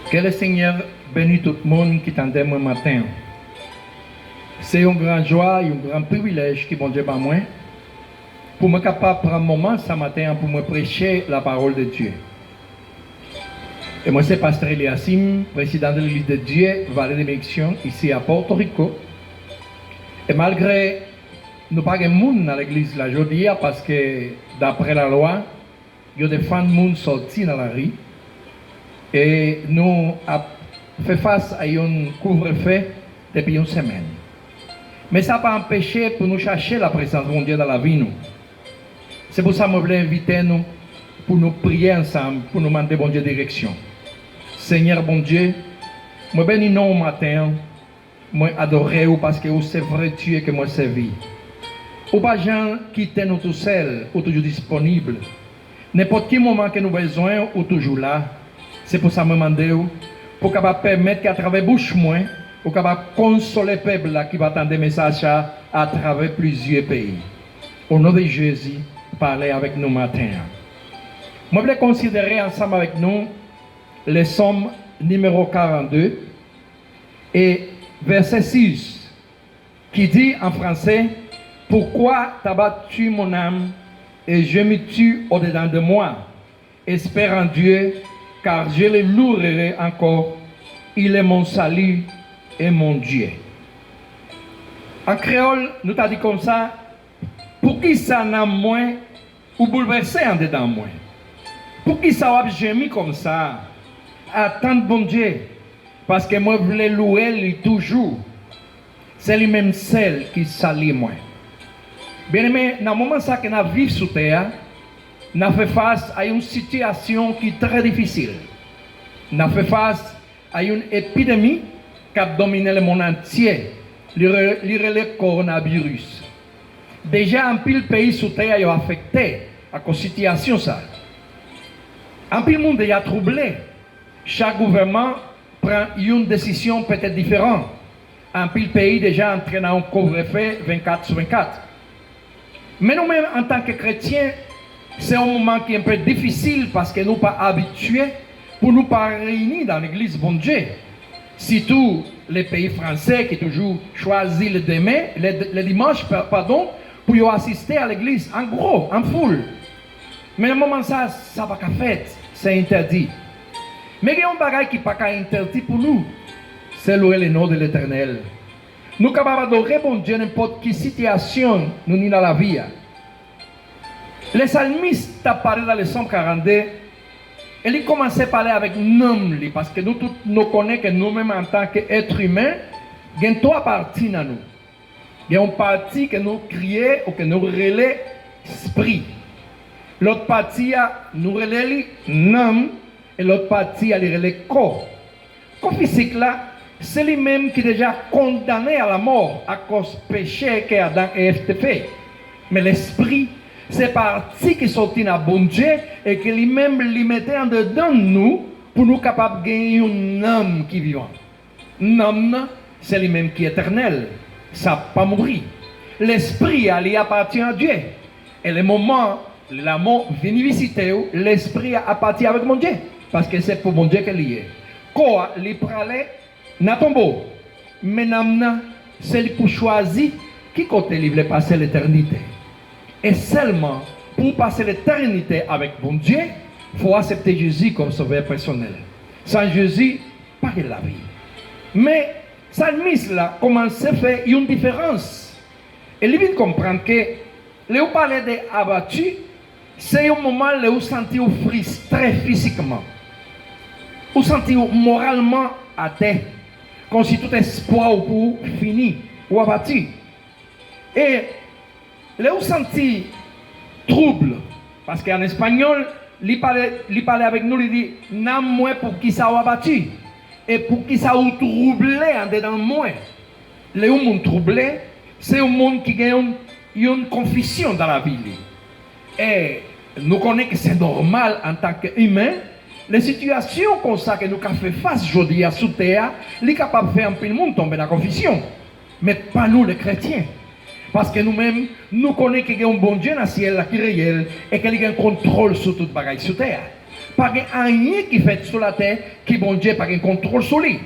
Que le Seigneur bénisse tout le monde qui t'entend moi matin. C'est une grande joie et un grand privilège qui bon Dieu par moi pour me capable prendre un moment ce matin pour me prêcher la parole de Dieu. Et moi c'est Pasteur Eliasim, président de l'Église de Dieu, Vallée des Bénédictions, ici à Porto Rico. Et malgré nous pas de monde dans l'église là aujourd'hui parce que d'après la loi, il y a des femmes de monde sortis dans la rue. Et nous avons fait face à un couvre-feu depuis une semaine. Mais ça n'a pas empêché pour nous chercher la présence de Dieu dans la vie. C'est pour ça que je voulais inviter nous pour nous prier ensemble, pour nous demander bon Dieu direction. Seigneur bon Dieu, je bénis nous au matin, je adore vous parce que c'est vrai Dieu que moi servi. Ou pas gens quitter nous tout seuls, ou toujours disponible. N'importe quel moment que nous avons besoin, ou toujours là. C'est pour ça que je demande pour capable permettre qu'à travers bouche moi, pour capable consoler le peuple là qui va attendre des messages à travers plusieurs pays. Au nom de Jésus, parlez avec nous matin. Je voulais considérer ensemble avec nous le psaume numéro 42 et verset 6 qui dit en français: pourquoi t'as battu mon âme et je me tue au-dedans de moi? Espère en Dieu, car je le louerai encore. Il est mon salut et mon Dieu. En créole, nous t'a dit comme ça: pour qui ça n'a moins ou bouleversé en dedans moi? Pour qui ça a gémi comme ça? Attends bon Dieu, parce que moi je voulais louer lui toujours. C'est lui-même celle qui salit moi. Bien aimé, dans le moment ça que nous vivons sur terre, nous fait face à une situation qui est très difficile. Nous fait face à une épidémie qui a dominé le monde entier, le coronavirus. Déjà, un pile pays sur terre est affecté à cette situation. Un pile monde est troublé. Chaque gouvernement prend une décision peut-être différente. Un pile pays déjà entré dans un couvre-feu 24 sur 24. Mais nous-mêmes, en tant que chrétiens, c'est un moment qui est un peu difficile parce que nous ne sommes pas habitués pour nous pas réunir dans l'église bon Dieu. Surtout les pays français qui toujours choisissent le dimanche, pour y assister à l'église en gros, en foule. Mais à un moment ça va pas faire, c'est interdit. Mais il y a un bagage qui n'est pas interdit pour nous, c'est louer le nom de l'Éternel. Nous sommes capables d'adorer bon Dieu n'importe quelle situation nous sommes dans la vie. Le salmiste a parlé dans le psaume 42 et il commençait à parler avec nous parce que nous tous nous connaissons que nous-mêmes en tant qu'êtres humains, il y a trois parties dans nous. Il y a une partie que nous crions ou que nous relais esprit. L'autre partie, nous relais l'âme et l'autre partie, elle relais corps. Le corps physique là, c'est lui-même qui est déjà condamné à la mort à cause du péché qu'Adam et Ève fait. Mais l'esprit, c'est parti qui sortit dans bon Dieu et que lui-même lui mettait en dedans de nous pour nous capables de gagner une âme qui vivant. Une âme, c'est lui-même qui est éternel. Ça n'a pas mourir. L'esprit, elle appartient à Dieu. Et le moment, la mort vient visiter, l'esprit appartient avec mon Dieu. Parce que c'est pour mon Dieu qu'elle y est. Quoi, les pralés, n'a tombeau. Mais l'âme, c'est lui pour choisir qui côté il veut passer l'éternité. Et seulement pour passer l'éternité avec bon Dieu, il faut accepter Jésus comme sauveur personnel. Sans Jésus, pas de la vie. Mais Salmiste là commence à faire une différence. Et il vient comprendre que là où parler d'abattu, c'est un moment où vous sentez frustré physiquement. Vous sentez moralement à terre. Comme si tout espoir pour finir ou abattu. Et là où sentez trouble, parce qu'en espagnol, il parlait avec nous, il dit non moins pour qui ça a abattu et pour qui ça a troublé en dedans de moi. Le monde troublé, c'est un monde qui a une confusion dans la vie. Et nous connaissons que c'est normal en tant qu'humain. Les situations comme ça que nous avons fait face aujourd'hui à sous terre, les capables de faire un peu le monde tomber dans la confusion. Mais pas nous les chrétiens. Parce que nous-mêmes, nous connaissons qu'il y a un bon Dieu dans le ciel qui est réel et qu'il y a un contrôle sur toute bagaille sur terre. pas rien qui fait sur la terre qui bon Dieu pas un contrôle sur lui.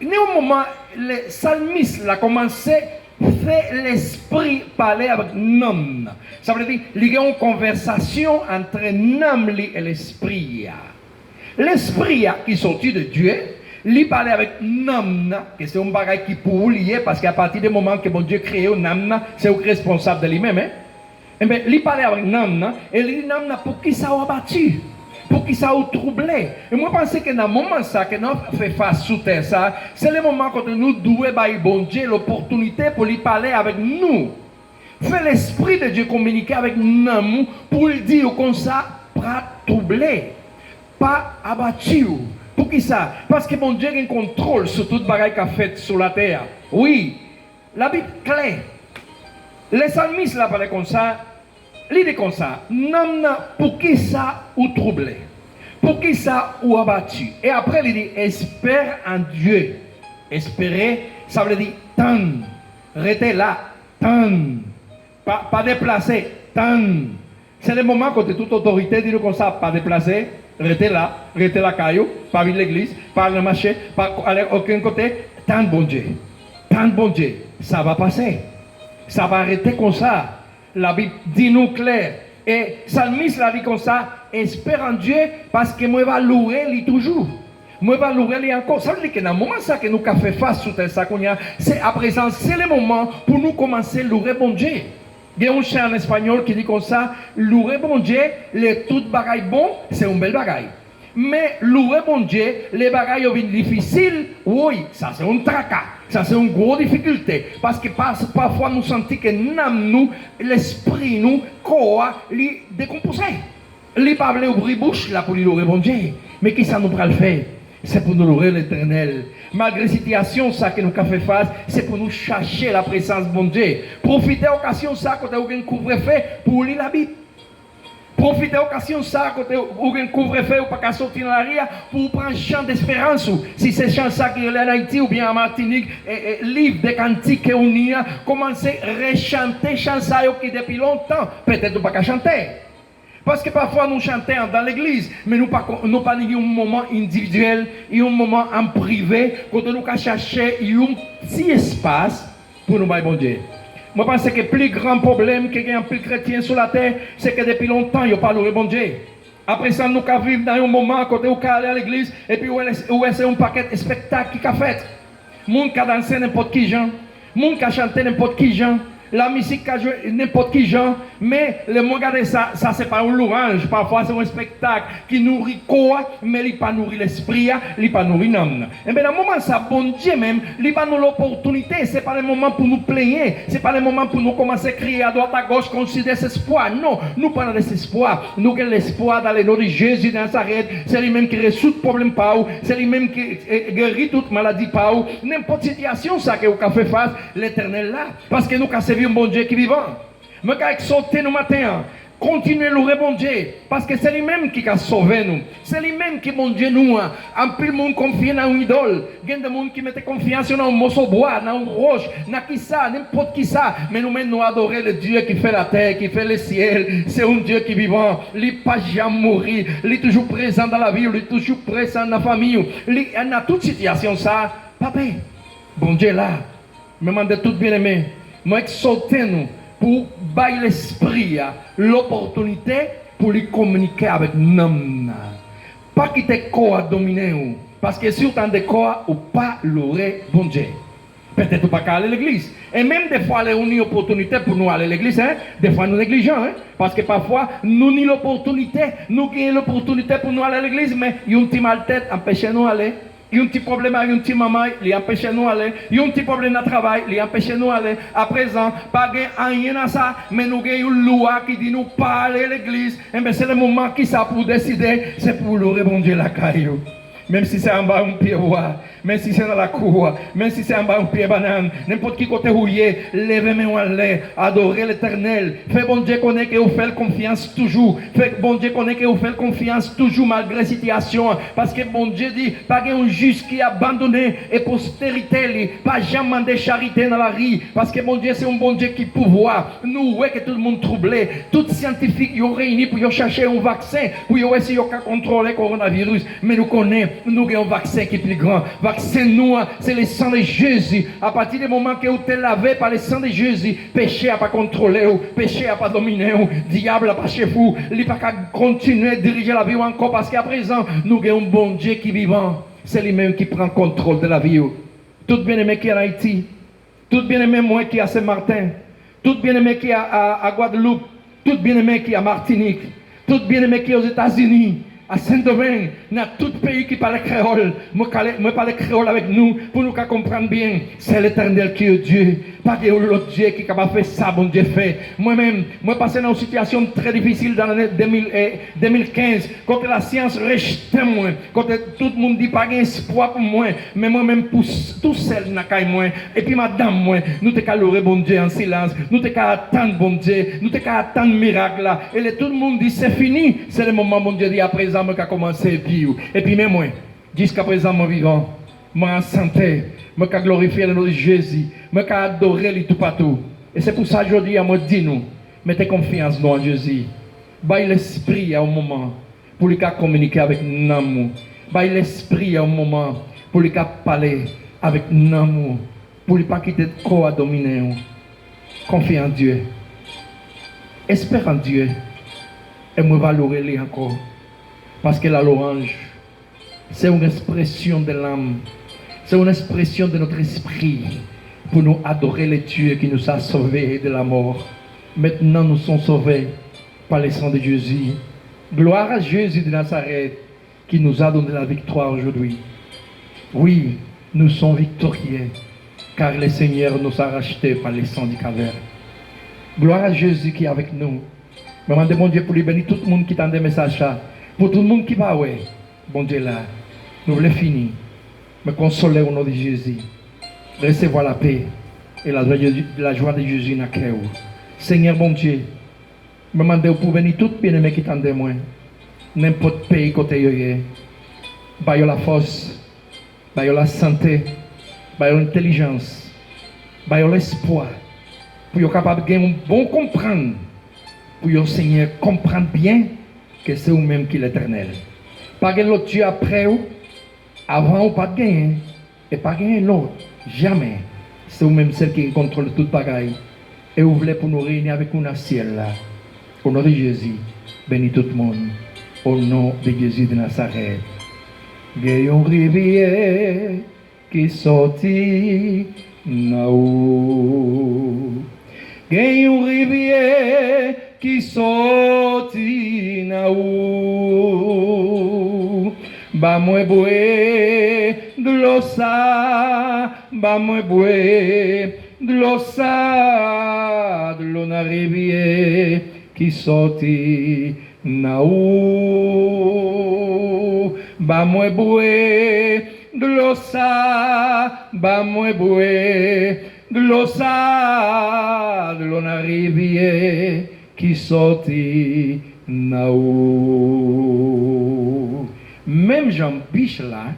Néanmoins, le psalmiste a commencé à faire l'esprit parler avec l'homme. Ça veut dire qu'il y a une conversation entre l'homme et l'esprit. L'esprit qui est sorti de Dieu, il parlait avec l'homme, que c'est un bagage qui pour lier, parce qu'à partir du moment que bon Dieu crée un homme, c'est responsable de lui-même. Hein? Et bien, il parlait avec l'homme, et il dit l'homme pour qui ça a abattu, pour qui ça a troublé. Et moi, je pense que dans le moment ça, que nous fait face sous terre, ça, c'est le moment quand nous devons bon Dieu l'opportunité pour lui parler avec nous. Fait l'esprit de Dieu communiquer avec nous pour lui dire comme ça, pas troublé, pas abattu. Pour qui ça? Parce que mon Dieu a un contrôle sur toute bagaille qu'a fait sur la terre. Oui, la Bible claire. Les psalmistes là parlaient comme ça. Il dit comme ça, non, pour qui ça ou troublé, pour qui ça ou abattu. Et après il dit, espère en Dieu. Espérer, ça veut dire tendre, rester là, tendre, pas déplacer, tendre. C'est le moment quand toute autorité dit comme ça, pas déplacer, rester là caillou, pas vivre l'église, pas le marché, pas aller aucun côté, tendre bon Dieu, ça va passer, ça va arrêter comme ça. La Bible dit nous clair. Et Psalmiste l'a dit comme ça, espère en Dieu parce que moi va louer lui toujours. Moi va louer lui encore. Ça veut dire que dans le moment ça que nous avons fait face sur ça qu'on a, c'est à présent, c'est le moment pour nous commencer à louer bon Dieu. Il y a un chant en espagnol qui dit comme ça, louer bon Dieu, les toutes bagailles bon, c'est une belle bagaille. Mais louer bon Dieu, les bagailles difficiles, oui, ça c'est un tracas. Ça c'est une grosse difficulté. Parce que parfois nous sentons que nous, l'esprit, nous, corps, il décomposé. Il n'est pas ouvrir bouche là pour louer bon Dieu. Mais qui ça nous va le faire? C'est pour nous louer l'Éternel. Malgré la situation ça que nous avons fait face, c'est pour nous chercher la présence de bon Dieu. Profitez de l'occasion ça quand vous avez un couvre-feu pour lire la Bible. Profitez de l'occasion ça quand vous avez un couvre-feu ou pas sortir dans la rue pour prendre un chant d'espérance. Si c'est chant ça qui est en Haïti ou bien en Martinique, livre des cantiques que on y a, commencez à rechanter chant ça qui depuis longtemps, peut-être pas qu'à chanter. Parce que parfois nous chantons dans l'église, mais nous pas un moment individuel, un moment en privé, quand nous chercher un petit espace pour nous bailler bon Dieu. Moi, je pense que le plus grand problème qu'il y a un plus chrétien sur la terre, c'est que depuis longtemps, ils n'ont pas loué bon Dieu. Après ça, nous vivons dans un moment quand nous allons à l'église, et puis où est un paquet de spectacles qui a fait. Les gens qui ont dansé n'importe qui gens, les gens qui ont chanté n'importe qui gens, la musique qui a joué n'importe qui gens, mais le monde regarde ça c'est pas un louange, parfois c'est un spectacle qui nourrit quoi, mais il pas nourrit l'esprit, il pas nourrit l'âme. Et bien dans le moment ça, bon Dieu même, il pas nous l'opportunité, c'est pas le moment pour nous plaigner, c'est pas le moment pour nous commencer à crier à droite à gauche qu'on se désespoir. Non, nous pas dans l'espoir, nous avons l'espoir dans le nom de Jésus de Nazareth, c'est lui-même qui résout le problème pas ou, c'est lui-même qui guérit toute maladie pas ou, n'importe situation ça que vous avez fait face, l'Éternel là, parce que nous avons un bon Dieu qui est vivant. Mais quand il saute nous matin, continuez à louer bon Dieu, parce que c'est lui-même qui a sauvé nous. C'est lui-même qui bon Dieu nous. En plus, le monde confie dans une idole. Il y a des gens qui mettent confiance dans un morceau de bois, dans une roche, dans qui ça, n'importe qui ça. Mais nous-mêmes, nous adorons le Dieu qui fait la terre, qui fait le ciel. C'est un Dieu qui est vivant. Il n'est pas jamais mourir. Il est toujours présent dans la vie. Il est toujours présent dans la famille. Il a toute situation ça. Papa, bon Dieu là. Me demande tout bien aimé. Moi, exhortez nous pour bailler l'esprit l'opportunité pour lui communiquer avec nous. Pas quitter corps à dominer. Parce que si vous avez corps, ou pas l'aurait bon Dieu. Peut-être pas qu'à aller à l'église. Et même des fois, il y a une opportunité pour nous aller à l'église. Hein? Des fois, nous négligeons. Hein? Parce que parfois, nous avons l'opportunité. Nous avons l'opportunité pour nous aller à l'église. Mais il y a un petit mal tête empêche nous d'aller. Il y a un petit problème avec une petite maman, il empêche nous d'aller. Il y a un petit problème dans le travail, il empêche nous d'aller. À présent, pas rien dans ça, mais nous avons une loi qui dit nous pas aller à l'église. Et bien c'est le moment qui ça pour décider, c'est pour le rebondir la caillou. même si c'est en bas un pied roi, même si c'est dans la cour, même si c'est en bas un pied banane, n'importe qui côté où il est, levez-moi en l'air, adorez l'Éternel. Fait bon Dieu connaît que vous faites confiance toujours. Fait bon Dieu connaît que vous faites confiance toujours malgré la situation. Parce que bon Dieu dit, pas un juste qui a abandonné et postérité, pas jamais de charité dans la rue. Parce que bon Dieu c'est un bon Dieu qui pouvoir. Nous, ouais, que tout le monde troublé, tout scientifique, ils ont réuni pour chercher un vaccin, pour essayer de contrôler le coronavirus. Mais nous connaissons, nous avons un vaccin qui est plus grand. Vaccin nous, c'est le sang de Jésus. À partir du moment que vous êtes lavé par le sang de Jésus, péché n'a pas contrôlé, péché n'a pas dominé, diable n'a pas chef vous, il n'a pas continuer à diriger la vie encore parce qu'à présent, nous avons un bon Dieu qui est vivant. C'est lui-même qui prend contrôle de la vie. Tout bien-aimé qui est en Haïti, tout bien-aimé moi qui est à Saint-Martin, tout bien-aimé qui est à Guadeloupe, tout bien-aimé qui est à Martinique, tout bien-aimé qui est aux États-Unis, à Saint-Domingue, dans tout pays qui parle créole, moi parle créole avec nous pour nous comprendre bien. C'est l'Éternel qui est Dieu. Pas que l'autre Dieu qui est capable de faire ça, bon Dieu fait. Moi-même, moi passé dans une situation très difficile dans l'année 2015, quand la science rejetait moi, quand tout le monde dit pas d'espoir pour moi, mais moi-même tout seul dans la moi. Et puis madame moi, nous t'es qu'à louer bon Dieu en silence, nous t'es qu'à attendre bon Dieu, nous t'es qu'à attendre miracle là. Et tout le monde dit c'est fini, c'est le moment bon Dieu dit à présent moi qui a commencé à vivre. Et puis même moi, jusqu'à présent moi vivant, moi en santé, moi qui glorifier le nom de Jésus, moi qui adorer lui tout partout. Et c'est pour ça aujourd'hui à moi dit nous, mettez confiance dans Jésus. Baille l'esprit à un moment pour lui communiquer avec l'amour. Baille l'esprit à un moment pour lui parler avec l'amour, pour lui pas quitter de corps à dominer. Confie en Dieu. Espère en Dieu. Et moi valorer encore. Parce que la louange, c'est une expression de l'âme. C'est une expression de notre esprit pour nous adorer le Dieu qui nous a sauvés de la mort. Maintenant, nous sommes sauvés par le sang de Jésus. Gloire à Jésus de Nazareth qui nous a donné la victoire aujourd'hui. Oui, nous sommes victorieux car le Seigneur nous a rachetés par le sang du calvaire. Gloire à Jésus qui est avec nous. Je demande bon Dieu pour lui bénir tout le monde qui tend des messages là. Pour tout le monde qui va, ouais, bon Dieu là, nous voulons finir. Me consoler au nom de Jésus. Recevoir la paix et la joie de Jésus dans le cœur. Seigneur bon Dieu, je demande pour venir tout bien-aimé qui tendent moi. N'importe pays côté yoye. Bayo la force, bayo la santé, bayo l'intelligence, bayo l'espoir. Pour être capable de gagner un bon comprendre. Pour que Seigneur comprendre bien que c'est vous-même qui est l'Éternel. Pas que l'autre Dieu après ou, avant ou pas de gagner, et pas gagner l'autre. Jamais. C'est vous-même celle qui contrôle toute bagaille. Et vous voulez pour nous réunir avec nous dans le ciel là. Au nom de Jésus, bénis tout le monde. Au nom de Jésus de Nazareth. Gayon rivière qui sortit naou. Gayon rivière qui sortit naou. Ba moi boué de l'ossa, ba moi boué de l'ossa, de l'on rivière qui sortit naou. Ba moi boué de l'ossa, ba moi boué de l'ossa, de l'on rivière qui sortit naou. Même Jean Biche là,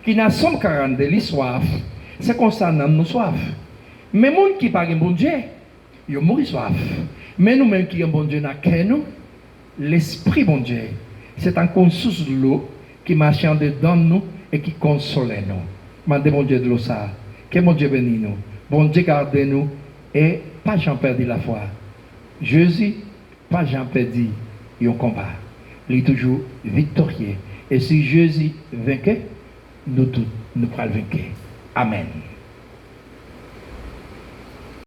qui n'a son 40 de soif, c'est comme ça nous soif. Mais les gens qui parlent de bon Dieu, ils mourent soif. Mais nous-mêmes qui avons bon Dieu dans nous, l'esprit bon Dieu, c'est un source de l'eau qui marche en dedans nous et qui console nous. Mandez bon Dieu de l'eau ça. Que mon Dieu bénisse nous. Bon Dieu garde nous et pas j'en perdu la foi. Jésus, pas j'en perdu un combat. Il est toujours victorieux. Et si Jésus vainquait, nous tous, nous pourrons le vaincre. Amen.